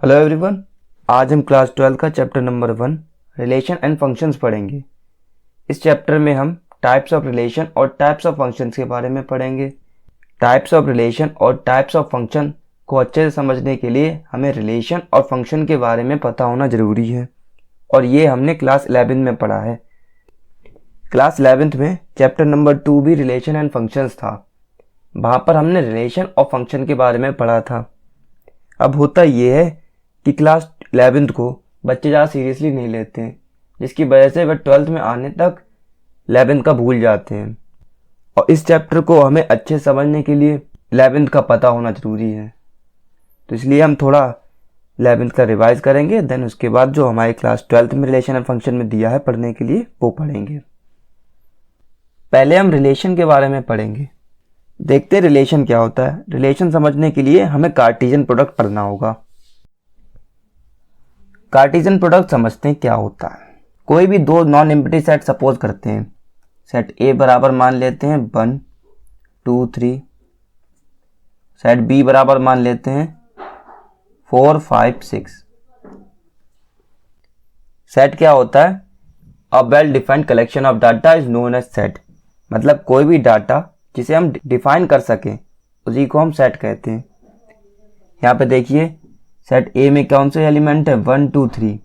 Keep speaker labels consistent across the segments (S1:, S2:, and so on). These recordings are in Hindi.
S1: Hello everyone. आज हम क्लास 12 का chapter number 1 relation and functions पढ़ेंगे। इस चैप्टर में हम टाइप्स ऑफ रिलेशन और टाइप्स ऑफ फंक्शंस के बारे में पढ़ेंगे। टाइप्स ऑफ रिलेशन और टाइप्स ऑफ फंक्शन को अच्छे से समझने के लिए हमें रिलेशन और फंक्शन के बारे में पता होना ज़रूरी है, और ये हमने क्लास 11 में पढ़ा है। क्लास 11 में चैप्टर नंबर 2 भी रिलेशन एंड फंक्शंस था। वहाँ पर हमने रिलेशन और फंक्शन के बारे में पढ़ा था। अब होता ये है कि क्लास 11th को बच्चे ज़्यादा सीरियसली नहीं लेते हैं, जिसकी वजह से वह 12th में आने तक 11th का भूल जाते हैं, और इस चैप्टर को हमें अच्छे समझने के लिए 11th का पता होना ज़रूरी है। तो इसलिए हम थोड़ा 11th का रिवाइज करेंगे, देन उसके बाद जो हमारे क्लास 12th में रिलेशन एंड फंक्शन में दिया है पढ़ने के लिए वो पढ़ेंगे। पहले हम रिलेशन के बारे में पढ़ेंगे। देखते हैं रिलेशन क्या होता है। रिलेशन समझने के लिए हमें कार्टेशियन प्रोडक्ट पढ़ना होगा। कार्टेशियन प्रोडक्ट समझते हैं क्या होता है। कोई भी दो नॉन एम्प्टी सेट सपोज करते हैं। सेट ए बराबर मान लेते हैं 1 2 3, सेट बी बराबर मान लेते हैं 4 5 6। सेट क्या होता है? A well defined collection of data is known as set. मतलब कोई भी डाटा जिसे हम डिफाइन कर सकें उसी को हम सेट कहते हैं। यहाँ पे देखिए, सेट ए में कौन से एलिमेंट है? 1 2 3।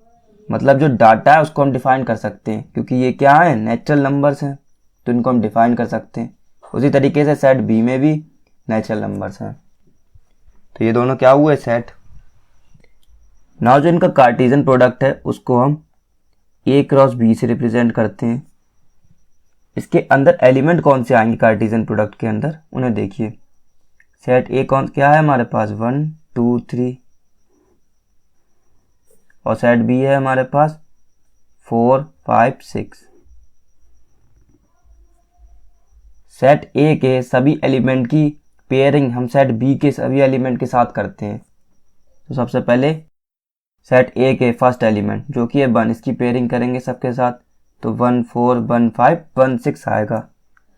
S1: मतलब जो डाटा है उसको हम डिफाइन कर सकते हैं, क्योंकि ये क्या है? नेचुरल नंबर्स हैं, तो इनको हम डिफाइन कर सकते हैं। उसी तरीके से सेट बी में भी नेचुरल नंबर्स हैं, तो ये दोनों क्या हुए? सेट। नाउ जो इनका कार्टेशियन प्रोडक्ट है उसको हम ए क्रॉस बी से रिप्रेजेंट करते हैं। इसके अंदर एलिमेंट कौन से आएंगे कार्टेशियन प्रोडक्ट के अंदर, उन्हें देखिए। सेट ए कौन क्या है हमारे पास? 1 2 3, और सेट बी है हमारे पास 4 5 6। सेट ए के सभी एलिमेंट की पेयरिंग हम सेट बी के सभी एलिमेंट के साथ करते हैं। तो सबसे पहले सेट ए के फर्स्ट एलिमेंट जो कि है 1, इसकी पेयरिंग करेंगे सबके साथ, तो 1 4 1 5 1 6 आएगा।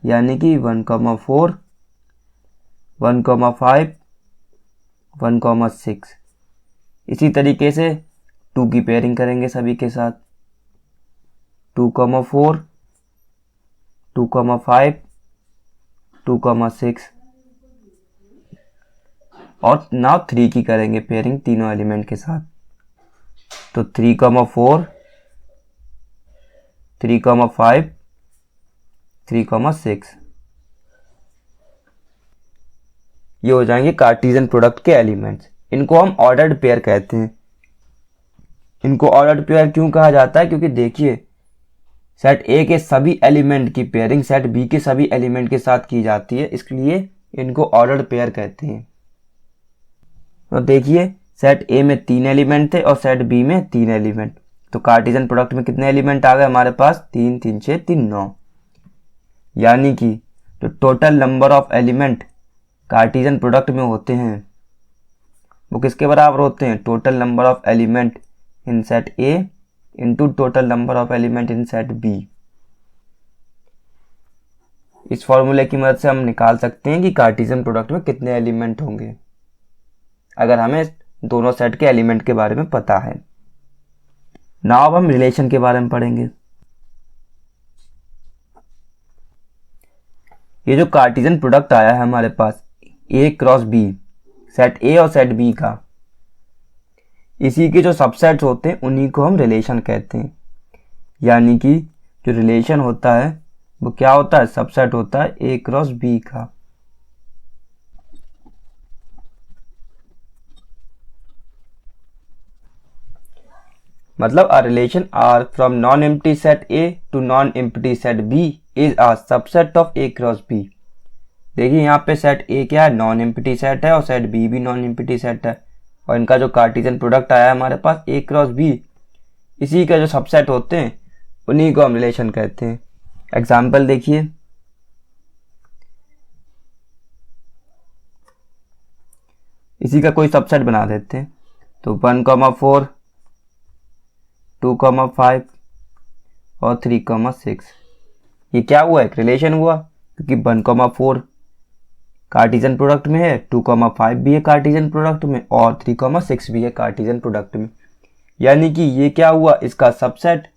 S1: यानी कि 1 4 1 5 1 6। इसी तरीके से 2 की पेयरिंग करेंगे सभी के साथ, 2 4 2 5 2 6। और नाउ 3 की करेंगे पेयरिंग तीनों एलिमेंट के साथ, तो 3 4 3 5 3 6। ये हो जाएंगे कार्टेशियन प्रोडक्ट के एलिमेंट्स। इनको हम ऑर्डर्ड पेयर कहते हैं। इनको ऑर्डर्ड पेयर क्यों कहा जाता है? क्योंकि देखिए, सेट ए के सभी एलिमेंट की पेयरिंग सेट बी के सभी एलिमेंट के साथ की जाती है, इसलिए इनको ऑर्डर्ड पेयर कहते हैं। तो देखिए, सेट ए में 3 एलिमेंट थे और सेट बी में 3 एलिमेंट, तो कार्टेशियन प्रोडक्ट में कितने एलिमेंट आ गए हमारे पास? 3 3 6 3 9। यानी कि जो total number of element Cartesian product में होते हैं वो किसके बराबर होते हैं? Total number of element in set A into total number of element in set B. इस फॉर्मूले की मदद से हम निकाल सकते हैं कि कार्टेशियन प्रोडक्ट में कितने एलिमेंट होंगे, अगर हमें दोनों सेट के एलिमेंट के बारे में पता है। नाउ अब हम रिलेशन के बारे में पढ़ेंगे। ये जो कार्टेशियन प्रोडक्ट आया है हमारे पास ए क्रॉस बी, सेट ए और सेट बी का, इसी के जो सबसेट्स होते हैं उन्हीं को हम रिलेशन कहते हैं। यानी कि जो रिलेशन होता है वो क्या होता है? सबसेट होता है ए क्रॉस बी का। मतलब a relation R from non empty set A to non empty set B is a subset of A cross B. देखिए, यहाँ पे सेट ए क्या है? नॉन एम्प्टी सेट है, और सेट बी भी नॉन एम्प्टी सेट है, और इनका जो कार्टेशियन प्रोडक्ट आया है हमारे पास ए क्रॉस बी, इसी का जो सबसेट होते हैं उन्हीं को हम रिलेशन कहते हैं। एग्जाम्पल देखिए, इसी का कोई सबसेट बना देते हैं, तो 1 4 2 5 और 3 6। ये क्या हुआ? एक रिलेशन हुआ, क्योंकि 1 4 कार्टेशियन प्रोडक्ट में है, 2,5 भी है कार्टेशियन प्रोडक्ट में, और 3,6 भी है कार्टेशियन प्रोडक्ट में। यानी कि ये क्या हुआ, इसका सबसेट।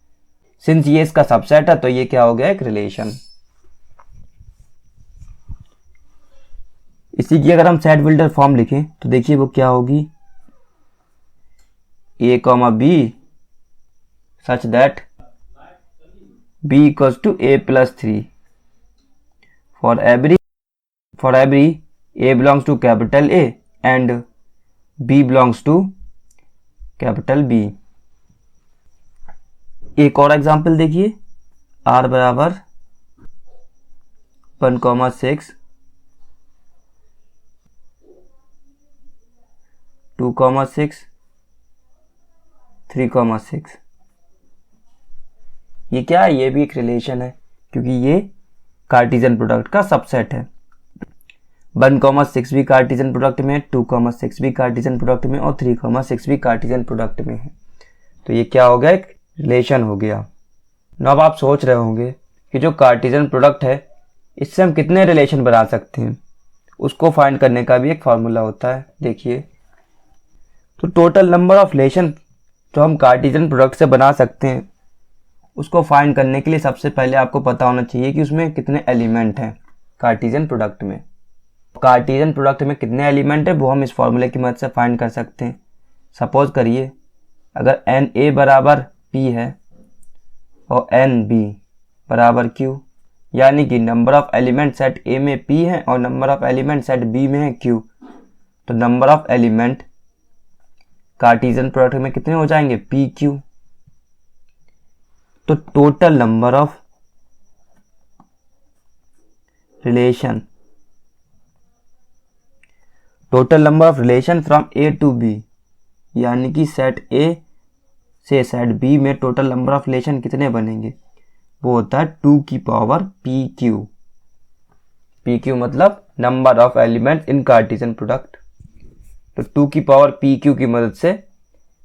S1: सिंस ये इसका सबसेट है तो ये क्या हो गया, एक रिलेशन। इसी की अगर हम सेट बिल्डर फॉर्म लिखें तो देखिए वो क्या होगी, a comma B such that b equals to a plus 3 for every a belongs to capital A and b belongs to capital B। एक और एग्जांपल देखिए, r बराबर 1,6 2,6 3,6। ये क्या है, ये भी एक रिलेशन है क्योंकि ये कार्टेशियन प्रोडक्ट का सबसेट है। 1,6 भी कार्टेशियन प्रोडक्ट में, 2,6 भी कार्टेशियन प्रोडक्ट में और 3,6 भी कार्टेशियन प्रोडक्ट में है। तो ये क्या हो गया, एक रिलेशन हो गया। अब आप सोच रहे होंगे कि जो कार्टेशियन प्रोडक्ट है इससे हम कितने रिलेशन बना सकते हैं, उसको फाइंड करने का भी एक फॉर्मूला होता है। देखिए, तो टोटल नंबर ऑफ रिलेशन जो हम कार्टेशियन प्रोडक्ट से बना सकते हैं उसको फाइंड करने के लिए सबसे पहले आपको पता होना चाहिए कि उसमें कितने एलिमेंट हैं कार्टेशियन प्रोडक्ट में। कार्टेशियन प्रोडक्ट में कितने एलिमेंट है वो हम इस फॉर्मूले की मदद से फाइंड कर सकते हैं। सपोज करिए अगर एन ए बराबर पी है और एन बी बराबर क्यू, यानी कि number of element set A में पी है और number of element set B में है क्यू, तो number of element Cartesian product में कितने हो जाएंगे, पी क्यू। तो total number of relation from A to B, यानी कि सेट ए से सेट बी में टोटल नंबर ऑफ रिलेशन कितने बनेंगे, वो होता है 2 की power P Q. P Q मतलब number of element in Cartesian product. तो 2 की पावर पी क्यू की मदद से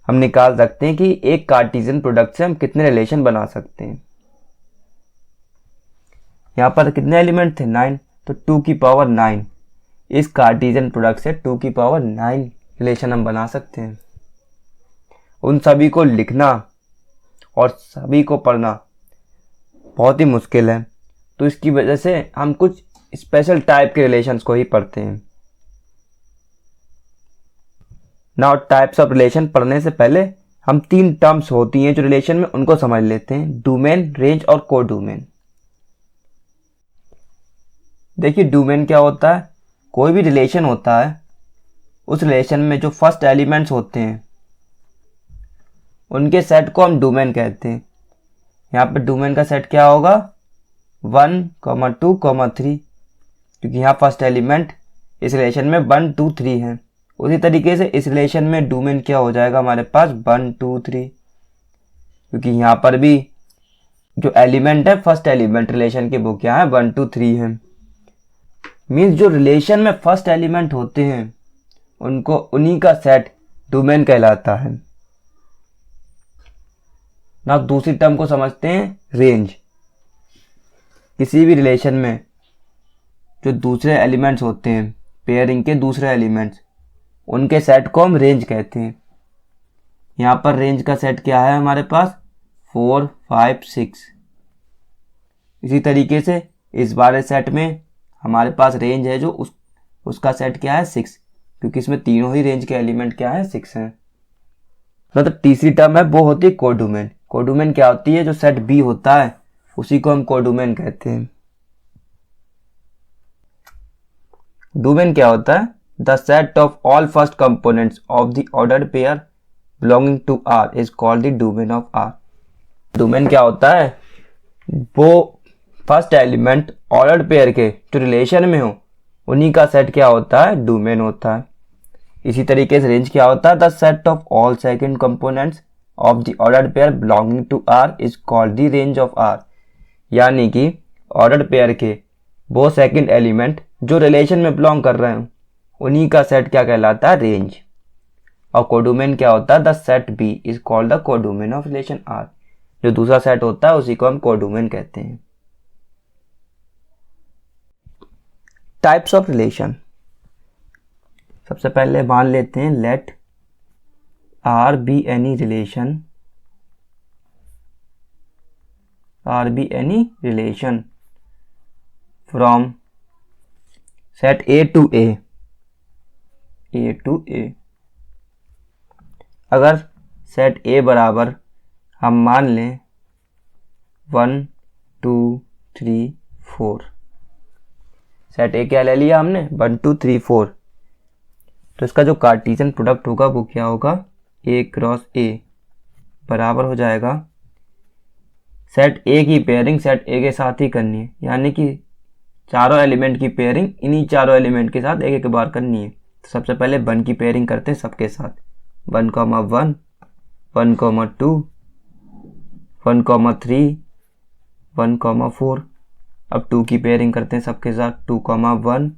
S1: हम निकाल सकते हैं कि एक कार्टेशियन प्रोडक्ट से हम कितने रिलेशन बना सकते हैं। यहां पर कितने एलिमेंट थे, 9, तो 2 की पावर 9 इस कार्टेशियन प्रोडक्ट से 2 की पावर 9 रिलेशन हम बना सकते हैं। उन सभी को लिखना और सभी को पढ़ना बहुत ही मुश्किल है, तो इसकी वजह से हम कुछ स्पेशल टाइप के रिलेशंस को ही पढ़ते हैं। नाउ टाइप्स ऑफ रिलेशन पढ़ने से पहले हम 3 टर्म्स होती हैं जो रिलेशन में, उनको समझ लेते हैं, डोमेन, रेंज और को डोमेन। देखिए डोमेन क्या होता है, कोई भी रिलेशन होता है उस रिलेशन में जो फर्स्ट एलिमेंट्स होते हैं उनके सेट को हम डोमेन कहते हैं। यहाँ पे डोमेन का सेट क्या होगा, 1, 2, 3, क्योंकि यहाँ फर्स्ट एलिमेंट इस रिलेशन में 1, 2, 3 है। उसी तरीके से इस रिलेशन में डोमेन क्या हो जाएगा हमारे पास, 1, 2, 3, क्योंकि यहाँ पर भी जो एलिमेंट है फर्स्ट एलिमेंट रिलेशन के वो क्या है, 1, 2, 3 है। मीन्स जो रिलेशन में फर्स्ट एलिमेंट होते हैं उनको उन्हीं का सेट डोमेन कहलाता है। ना दूसरी टर्म को समझते हैं रेंज। किसी भी रिलेशन में जो दूसरे एलिमेंट्स होते हैं, पेयरिंग के दूसरे एलिमेंट्स, उनके सेट को हम रेंज कहते हैं। यहां पर रेंज का सेट क्या है हमारे पास, 4, 5, 6। इसी तरीके से इस वाले सेट में हमारे पास रेंज है जो उसका सेट क्या है, 6, क्योंकि इसमें तीनों ही रेंज के एलिमेंट क्या है, 6 हैं। मतलब तीसरी टर्म है वो होती है कोडोमेन। कोडोमेन क्या होती है, जो सेट बी होता है उसी को हम कोडोमेन कहते हैं। डोमेन क्या होता है, the set of all first components of the ordered pair belonging to R is called the domain of R. Domain क्या होता है, वो फर्स्ट एलिमेंट ऑर्डर्ड पेयर के जो रिलेशन में हो उन्हीं का सेट क्या होता है, डोमेन होता है। इसी तरीके से रेंज क्या होता है, the set of all second components of the ordered pair belonging to R is called the range of R. यानी कि ऑर्डर्ड पेयर के वो सेकंड एलिमेंट जो रिलेशन में बिलोंग कर रहे हैं उन्हीं का सेट क्या कहलाता है, रेंज। और कोडोमेन क्या होता है, the set B is called the codomain of relation R. जो दूसरा सेट होता है उसी को हम कोडोमेन कहते हैं। Types of relation. सबसे पहले मान लेते हैं let R be any relation from set A to A. अगर सेट ए बराबर हम मान लें 1 2 3 4, सेट ए क्या ले लिया हमने 1 2 3 4, तो इसका जो कार्टीजन प्रोडक्ट होगा वो क्या होगा A क्रॉस A बराबर हो जाएगा सेट ए की पेयरिंग सेट ए के साथ ही करनी है, यानी कि चारों एलिमेंट की पेयरिंग इन्हीं चारों एलिमेंट के साथ एक एक बार करनी है। तो सबसे पहले 1 की पेयरिंग करते हैं सबके साथ, 1, 1, 1, 2, 1, 3, 1, 4। अब 2 की पेयरिंग करते हैं सबके साथ, 2, 1,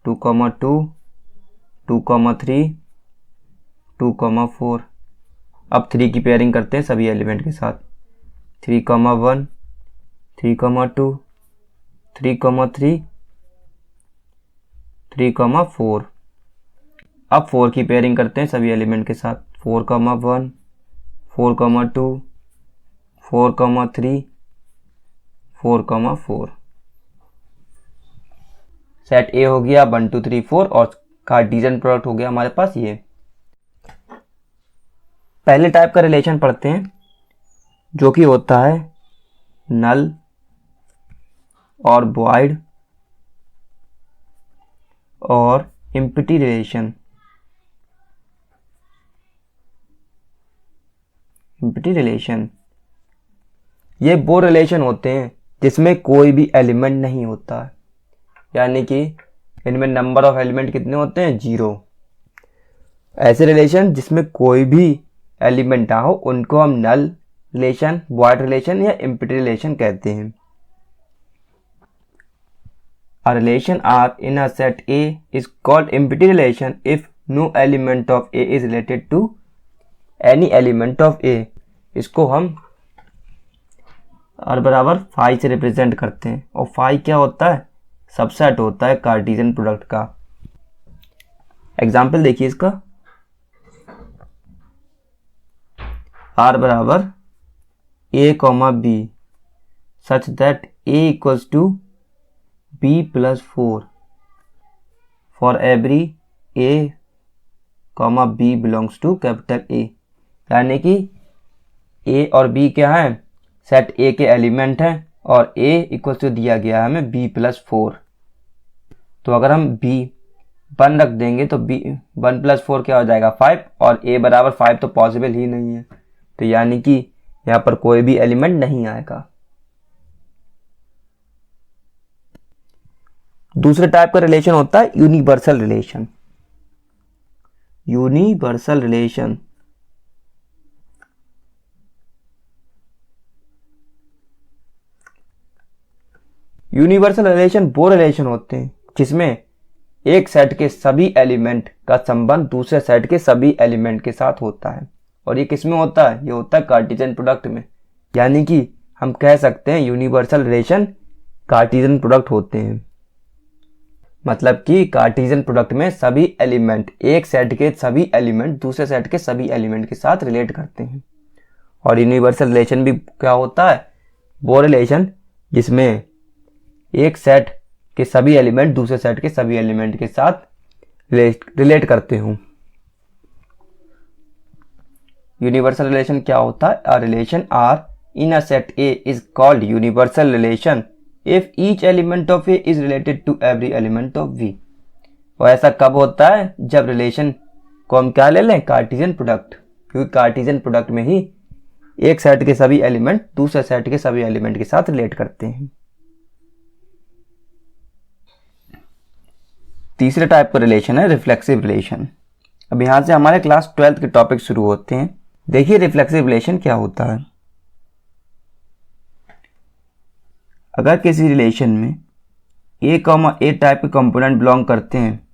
S1: 2, 2, 2, 3, 2, 4। अब 3 की पेयरिंग करते हैं सभी एलिमेंट के साथ, 3, 1, 3, 2, 3, 3, 3, 4। अब 4 की पेयरिंग करते हैं सभी एलिमेंट के साथ, 4, 1, 4, 2, 4, 3, 4, 4। सेट ए हो गया 1 2 3 4 और कार्टीजन प्रोडक्ट हो गया हमारे पास ये। पहले टाइप का रिलेशन पढ़ते हैं जो कि होता है नल और वॉइड और एम्प्टी रिलेशन। ये वो रिलेशन होते हैं जिसमें कोई भी एलिमेंट नहीं होता है, यानी कि इनमें नंबर ऑफ एलिमेंट कितने होते हैं 0। ऐसे रिलेशन जिसमें कोई भी एलिमेंट ना हो उनको हम नल रिलेशन, वॉइड रिलेशन या एम्प्टी रिलेशन कहते हैं। A relation R in a set A is called empty relation if no element of A is related to any element of A। इसको हम R बराबर फाई से रिप्रेजेंट करते हैं, और फाई क्या होता है सबसेट होता है कार्टीजन प्रोडक्ट का। एग्जाम्पल देखिए इसका, R बराबर A, B such that A equals to B plus 4 for every A, B belongs to capital A। यानी कि A और B क्या है सेट A के एलिमेंट हैं और A इक्वल टू दिया गया है हमें B plus 4। तो अगर हम B 1 रख देंगे तो B 1 plus 4 क्या हो जाएगा 5, और A बराबर 5 तो पॉसिबल ही नहीं है, तो यानी कि यहाँ पर कोई भी एलिमेंट नहीं आएगा। दूसरे टाइप का रिलेशन होता है यूनिवर्सल रिलेशन। यूनिवर्सल रिलेशन वो रिलेशन होते हैं जिसमें एक सेट के सभी एलिमेंट का संबंध दूसरे सेट के सभी एलिमेंट के साथ होता है, और ये किस में होता है, ये होता है कार्टीजन प्रोडक्ट में। यानी कि हम कह सकते हैं यूनिवर्सल रिलेशन कार्टीजन प्रोडक्ट होते हैं, मतलब कि कार्टीजन प्रोडक्ट में सभी एलिमेंट एक सेट के सभी एलिमेंट दूसरे सेट के सभी एलिमेंट के साथ रिलेट करते हैं। और यूनिवर्सल रिलेशन भी क्या होता है, वो रिलेशन जिसमें एक सेट के सभी एलिमेंट दूसरे सेट के सभी एलिमेंट के साथ रिलेट करते हों। यूनिवर्सल रिलेशन क्या होता है, a relation R in a set A is called universal relation if each element of A is related to every element of V। और ऐसा कब होता है, जब रिलेशन को हम क्या ले लें कार्टीजन प्रोडक्ट, क्योंकि कार्टीजन प्रोडक्ट में ही एक सेट के सभी एलिमेंट दूसरे सेट के सभी एलिमेंट के साथ रिलेट करते हैं। तीसरे टाइप का रिलेशन है रिफ्लेक्सिव रिलेशन। अब यहां से हमारे क्लास 12th के टॉपिक शुरू होते हैं। देखिए रिफ्लेक्सिव रिलेशन क्या होता है। अगर किसी रिलेशन में A, A टाइप के कंपोनेंट बिलोंग करते हैं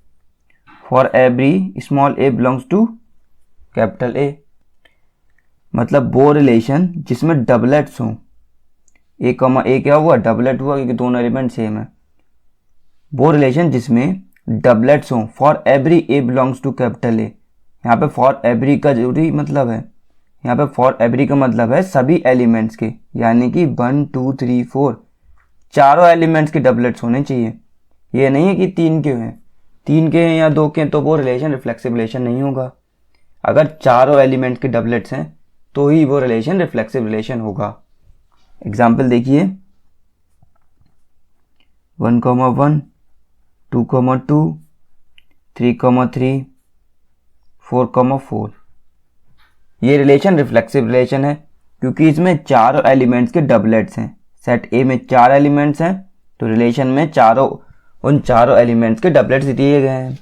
S1: for every small a belongs to capital A, मतलब वो रिलेशन जिसमें डबलेट्स हों। A, A क्या हुआ डबलेट हुआ क्योंकि दोनों एलिमेंट सेम है। वो रिलेशन जिसमें डबलेट्स हों, for every A belongs to capital A. यहाँ पे फॉर एवरी का जरूरी मतलब है, यहाँ पे फॉर एवरी का मतलब है सभी एलिमेंट्स के, यानी कि 1 2 3 4 चारों एलिमेंट्स के डबलेट्स होने चाहिए। ये नहीं है कि 3 के हैं, 3 के हैं या 2 के हैं तो वो रिलेशन रिफ्लेक्सिव रिलेशन नहीं होगा। अगर चारों एलिमेंट के डबलेट्स हैं तो ही वो रिलेशन रिफ्लेक्सिव रिलेशन होगा। एग्जाम्पल देखिए 1, 1, 2, 2, 3, 3, 4, 4। ये रिलेशन रिफ्लेक्सिव रिलेशन है क्योंकि इसमें चारों एलिमेंट्स के डबलेट्स हैं। सेट ए में 4 एलिमेंट्स हैं तो रिलेशन में उन चारों एलिमेंट्स के डबलेट्स दिए गए हैं।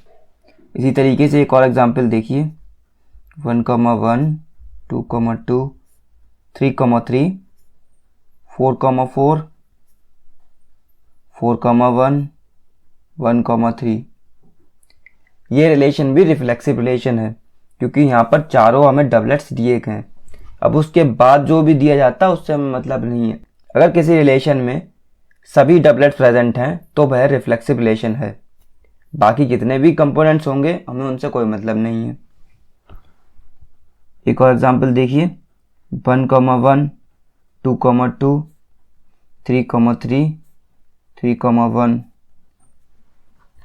S1: इसी तरीके से एक और एग्जांपल देखिए 1, 1, 2, 2, 3, 3, 4, 4, 4, 1, 3। ये रिलेशन भी रिफ्लेक्सिव रिलेशन है क्योंकि यहाँ पर चारों हमें डबलेट्स दिए गए हैं। अब उसके बाद जो भी दिया जाता है उससे हमें मतलब नहीं है। अगर किसी रिलेशन में सभी डबलेट्स प्रेजेंट हैं तो वह रिफ्लेक्सिव रिलेशन है। बाकी जितने भी कंपोनेंट्स होंगे हमें उनसे कोई मतलब नहीं है। एक और एग्जांपल देखिए 1, 1, 2, 2, 3, 3, 3, 1।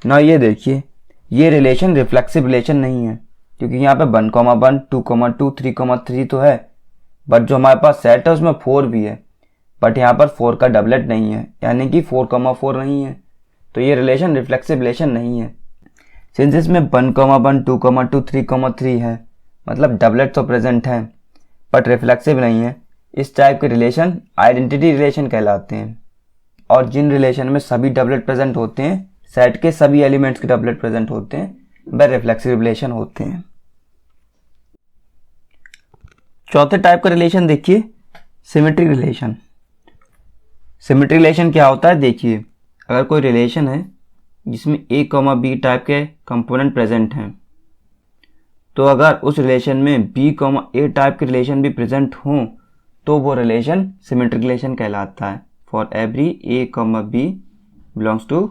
S1: ना ये देखिए ये रिलेशन रिफ्लेक्सिव रिलेशन नहीं है क्योंकि यहाँ पे 1, 1, 2, 2, 3, 3 तो है, बट जो हमारे पास सेट है उसमें 4 भी है, बट यहाँ पर 4 का डबलेट नहीं है, यानी कि 4, 4 नहीं है। तो ये रिलेशन रिफ्लेक्सिव रिलेशन नहीं है। सिंस इसमें 1, 1, 2, 2, 3, 3 है, मतलब डबलेट तो प्रेजेंट हैं बट रिफ्लेक्सिव नहीं है। इस टाइप के रिलेशन आइडेंटिटी रिलेशन कहलाते हैं। और जिन रिलेशन में सभी डबलेट प्रेजेंट होते हैं, सेट के सभी एलिमेंट्स के डबलेट प्रेजेंट होते हैं, वह रिफ्लेक्सिव रिलेशन होते हैं। चौथे टाइप का रिलेशन देखिए सिमेट्रिक रिलेशन। सिमेट्रिक रिलेशन क्या होता है देखिए, अगर कोई रिलेशन है जिसमें ए कॉमा बी टाइप के कंपोनेंट प्रेजेंट हैं, तो अगर उस रिलेशन में बी कॉमा ए टाइप के रिलेशन भी प्रेजेंट हों तो वो रिलेशन सिमेट्रिक रिलेशन कहलाता है। For every A comma B belongs to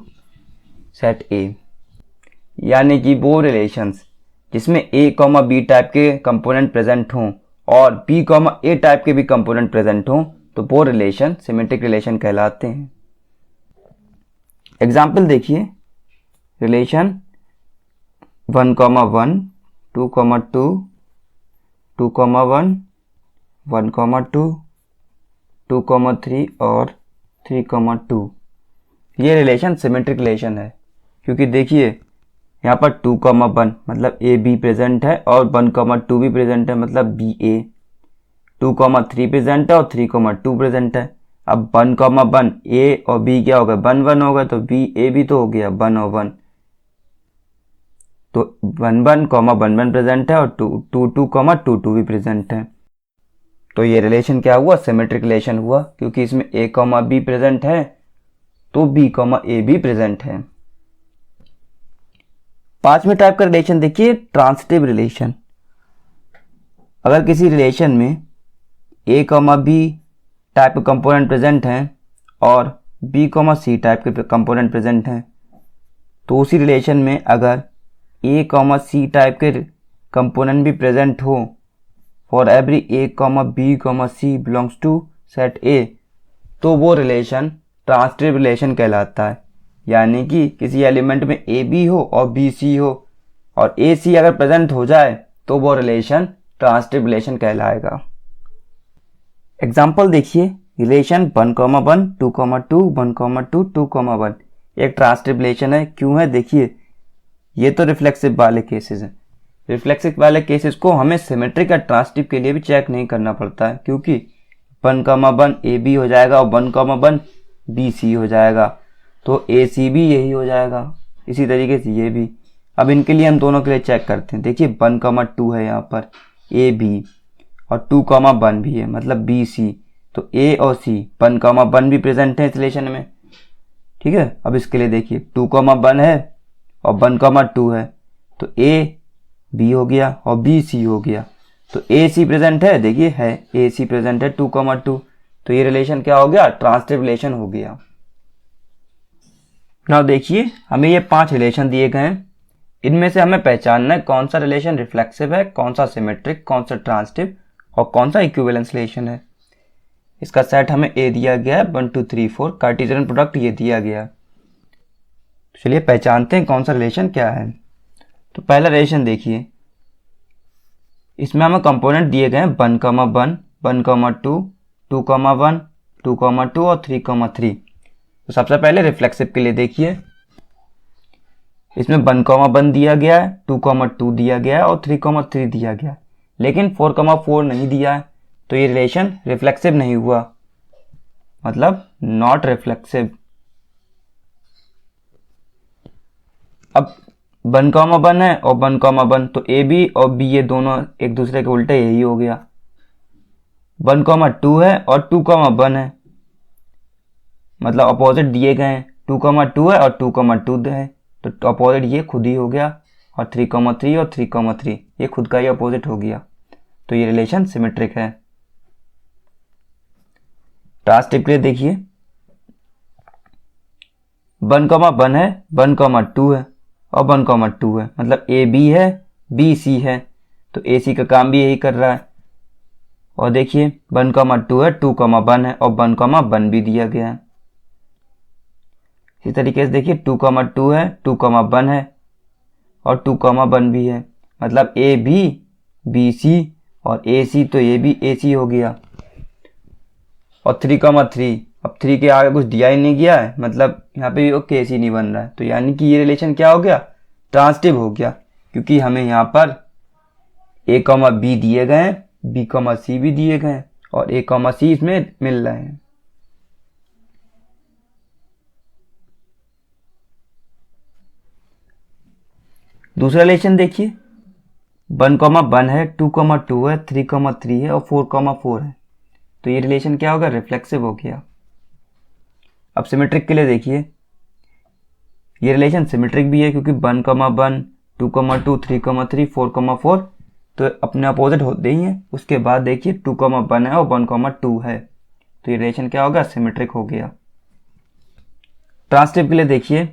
S1: set A, यानी कि वो रिलेशंस जिसमें ए कॉमा बी टाइप के कंपोनेंट प्रेजेंट हों और बी कॉमा ए टाइप के भी कंपोनेंट प्रेजेंट हों तो वो रिलेशन सिमेट्रिक रिलेशन कहलाते हैं। एग्जाम्पल देखिए रिलेशन 1, 1, 2, 2, 2, 1, 1, 2, 2, 3 और 3, 2। ये रिलेशन सिमेट्रिक रिलेशन है क्योंकि देखिए यहाँ पर 2, 1 मतलब ए बी प्रेजेंट है और 1, 2 भी प्रेजेंट है मतलब बी ए। 2, 3 प्रेजेंट है और 3, 2 प्रेजेंट है। अब 1, 1 ए और बी क्या हो गया 1, 1 हो गया, तो बी ए भी तो हो गया 1 और 1। तो 1, 1, 1, 1 प्रेजेंट है और 2, 2, 2, 2 भी प्रेजेंट है। तो ये रिलेशन क्या हुआ सिमेट्रिक रिलेशन हुआ क्योंकि इसमें ए कॉमा बी प्रेजेंट है तो बी कॉमा ए भी प्रेजेंट है। पांचवें टाइप का रिलेशन देखिए ट्रांसिटिव रिलेशन। अगर किसी रिलेशन में ए कॉमा बी टाइप के कंपोनेंट प्रेजेंट हैं और बी कॉमा सी टाइप के कंपोनेंट प्रेजेंट हैं, तो उसी रिलेशन में अगर ए कॉमा सी टाइप के कंपोनेंट भी प्रेजेंट हो for every A comma B comma C belongs to set A, तो वो रिलेशन ट्रांसिटिव रिलेशन कहलाता है। यानी कि किसी एलिमेंट में ए बी हो और बी सी हो और ए सी अगर प्रेजेंट हो जाए तो वो रिलेशन ट्रांसिटिव रिलेशन कहलाएगा। एग्जाम्पल देखिए रिलेशन 1, 1, 2, 2, 1, 2, 2, 1 एक ट्रांसिटिव रिलेशन है। क्यों है देखिए, ये तो रिफ्लेक्सिव वाले केसेस हैं। रिफ्लेक्सिव वाले केसेस को हमें सिमेट्रिक या ट्रांसिटिव के लिए भी चेक नहीं करना पड़ता है क्योंकि 1, 1 ए बी हो जाएगा और 1, 1 बी सी हो जाएगा, तो ए सी भी यही हो जाएगा। इसी तरीके से ये भी। अब इनके लिए हम दोनों के लिए चेक करते हैं। देखिए 1, 2 है यहाँ पर ए बी और 2, 1 भी है मतलब बी सी, तो ए और सी 1, 1 भी प्रेजेंट है इस रिलेशन में। ठीक है, अब इसके लिए देखिए 2, 1 है और 1, 2 है, तो ए बी हो गया और बी सी हो गया, तो ए सी प्रेजेंट है। देखिए है ए सी प्रेजेंट है 2, 2, तो ये रिलेशन क्या हो गया ट्रांसिटिव रिलेशन हो गया। नाउ देखिए, हमें ये 5 रिलेशन दिए गए हैं। इनमें से हमें पहचानना है कौन सा रिलेशन रिफ्लेक्सिव है, कौन सा सिमेट्रिक, कौन सा ट्रांजिटिव और कौन सा इक्विवेलेंस रिलेशन है। इसका सेट हमें ए दिया गया है, 1 2 3 4, कार्टेशियन प्रोडक्ट ये दिया गया। चलिए पहचानते हैं कौन सा रिलेशन क्या है। तो पहला रिलेशन देखिए, इसमें हमें कंपोनेंट दिए गए हैं 1, 1, 1, 2, 2, 1, 2, 2 और 3, 3। तो सबसे पहले रिफ्लेक्सिव के लिए देखिए, इसमें 1, 1 दिया गया है, 2, 2 दिया गया है और 3, 3 दिया गया है, लेकिन 4, 4 नहीं दिया है। तो ये रिलेशन रिफ्लेक्सिव नहीं हुआ, मतलब नॉट रिफ्लेक्सिव। अब 1, 1 है और 1, 1, तो ए बी और बी ये दोनों एक दूसरे के उल्टे यही हो गया। 1, 2 है और 2, 1 है, मतलब अपोजिट दिए गए हैं। 2, 2 है और 2, 2 है, तो अपोजिट ये खुद ही हो गया। और 3, 3 और 3, 3 ये खुद का ही अपोजिट हो गया। तो ये रिलेशन सिमेट्रिक है। ट्रांजिटिव के लिए देखिए, 1, 1 है, 1, 2 है और 1, 2 है, मतलब ए बी है, बी सी है, तो ए सी का काम भी यही कर रहा है। और देखिए 1, 2 है, 2, 1 है और 1, 1 भी दिया गया है। इसी तरीके से देखिए 2, 2 है, 2, 1 है और 2, 1 भी है, मतलब ए बी बी सी और ए सी, तो ये भी ए सी हो गया। और 3, 3, अब 3 के आगे कुछ दिया ही नहीं गया है, मतलब यहाँ पे भी केस ही नहीं बन रहा है। तो यानी कि ये रिलेशन क्या हो गया, ट्रांजिटिव हो गया, क्योंकि हमें यहाँ पर ए बी दिए गए हैं, बी सी भी दिए गए हैं और ए सी इसमें मिल रहे हैं। दूसरा रिलेशन देखिए, 1, 1 है, 2, 2 है, 3, 3 है और 4, 4 है, तो ये रिलेशन क्या होगा, रिफ्लेक्सिव हो गया। अब सिमेट्रिक के लिए देखिए, ये रिलेशन सिमेट्रिक भी है, क्योंकि 1, 1, 2, 2, 3, 3, 4, 4 तो अपने अपोजिट होते ही हैं। उसके बाद देखिए 2, 1 है और 1, 2 है, तो ये रिलेशन क्या होगा, सिमेट्रिक हो गया। ट्रांजिटिव के लिए देखिए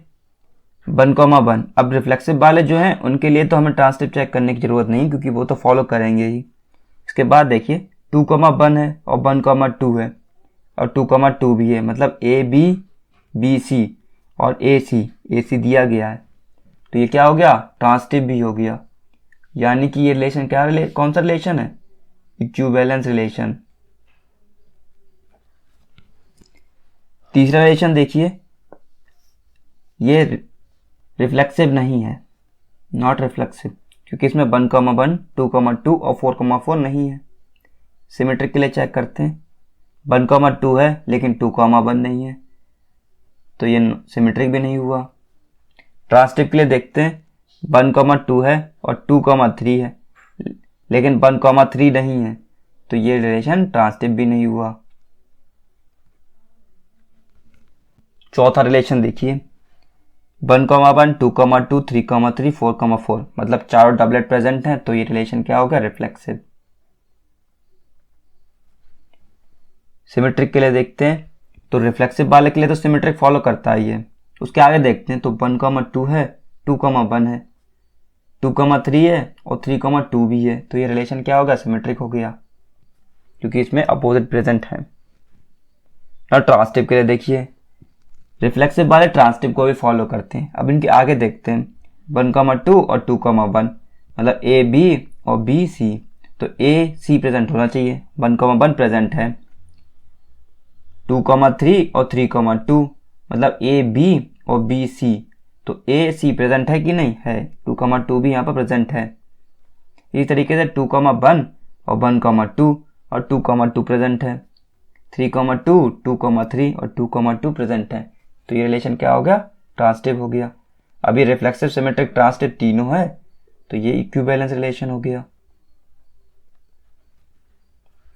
S1: 1, 1, अब रिफ्लेक्सिव वाले जो हैं उनके लिए तो हमें ट्रांजिटिव चेक करने की जरूरत नहीं, क्योंकि वो तो फॉलो करेंगे ही। इसके बाद देखिए 2, 1 है और 1, 2 है और 2, 2 भी है, मतलब ए बी बी सी और ए सी दिया गया है, तो ये क्या हो गया, ट्रांजिटिव भी हो गया। यानी कि ये रिलेशन क्या कौन सा रिलेशन है, इक्विवेलेंस रिलेशन। तीसरा रिलेशन देखिए, ये रिफ्लेक्सिव नहीं है, नॉट रिफ्लेक्सिव, क्योंकि इसमें 1, 1, 2, 2 और 4, 4 नहीं है। सिमेट्रिक के लिए चेक करते हैं, 1, 2 है लेकिन 2, 1 नहीं है, तो ये सिमेट्रिक भी नहीं हुआ। ट्रांजिटिव के लिए देखते हैं, 1, 2 है और 2, 3 है, लेकिन 1, 3 नहीं है, तो ये रिलेशन ट्रांजिटिव भी नहीं हुआ। चौथा रिलेशन देखिए, 1, 1, 2, 2, 3, 3, 4, 4, मतलब चारों डबलेट प्रेजेंट हैं, तो ये रिलेशन क्या होगा, रिफ्लेक्सिव। सिमेट्रिक के लिए देखते हैं, तो रिफ्लेक्सिव वाले के लिए तो सिमेट्रिक फॉलो करता ही है। उसके आगे देखते हैं, तो 1, 2 है, 2, 1 है, 2, 3 है और 3, 2 भी है, तो ये रिलेशन क्या होगा, सिमेट्रिक हो गया, क्योंकि इसमें अपोजिट प्रेजेंट है। और ट्रांजिटिव के लिए देखिए, रिफ्लेक्सिव वाले ट्रांजिटिव को भी फॉलो करते हैं। अब इनके आगे देखते हैं, 1, 2 और 2, 1, मतलब ए बी और बी सी, तो ए सी प्रेजेंट होना चाहिए, 1, 1 प्रेजेंट है, 2, 3 और 3, 2, मतलब ए बी और बी सी, तो ए सी प्रेजेंट है कि नहीं है, 2, 2 भी यहाँ पर प्रेजेंट है। इसी तरीके से 2, 1 और 1, 2 और 2, 2 प्रेजेंट है, 3, 2, 2, 3 और 2, 2 प्रेजेंट है, तो ये रिलेशन क्या हो गया, ट्रांजिटिव हो गया। अभी रिफ्लेक्सिव, सिमेट्रिक, ट्रांजिटिव तीनों है, तो ये इक्विवेलेंस रिलेशन हो गया।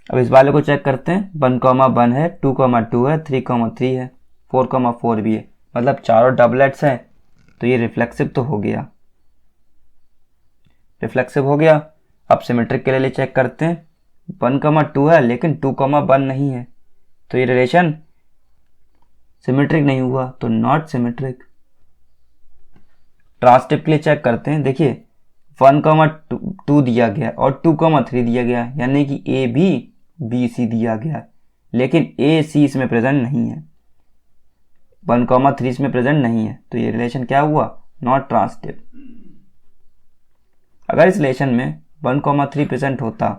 S1: अब इस वाले को चेक करते हैं, 1, 1 है, 2, 2 है, 3, 3 है, 4, 4 भी है, मतलब चारों डबलेट्स हैं, तो ये रिफ्लेक्सिव तो हो गया, रिफ्लेक्सिव हो गया। अब सिमेट्रिक के लिए चेक करते हैं, 1, 2 है लेकिन 2, 1 नहीं है, तो ये रिलेशन सिमेट्रिक नहीं हुआ, तो नॉट सिमेट्रिक। ट्रांसटिव के लिए चेक करते हैं। देखिए 1,2 दिया गया और 2,3 दिया गया, यानी कि ए बी बी सी दिया गया, लेकिन ए सी इसमें प्रेजेंट नहीं है, 1,3 इसमें प्रेजेंट नहीं है, तो ये रिलेशन क्या हुआ? Not transitive. अगर इस रिलेशन में 1,3 प्रेजेंट होता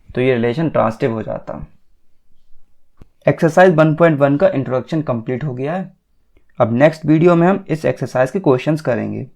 S1: तो ये रिलेशन ट्रांसटिव हो जाता। एक्सरसाइज 1.1 का इंट्रोडक्शन कंप्लीट हो गया है। अब नेक्स्ट वीडियो में हम इस एक्सरसाइज के क्वेश्चंस करेंगे।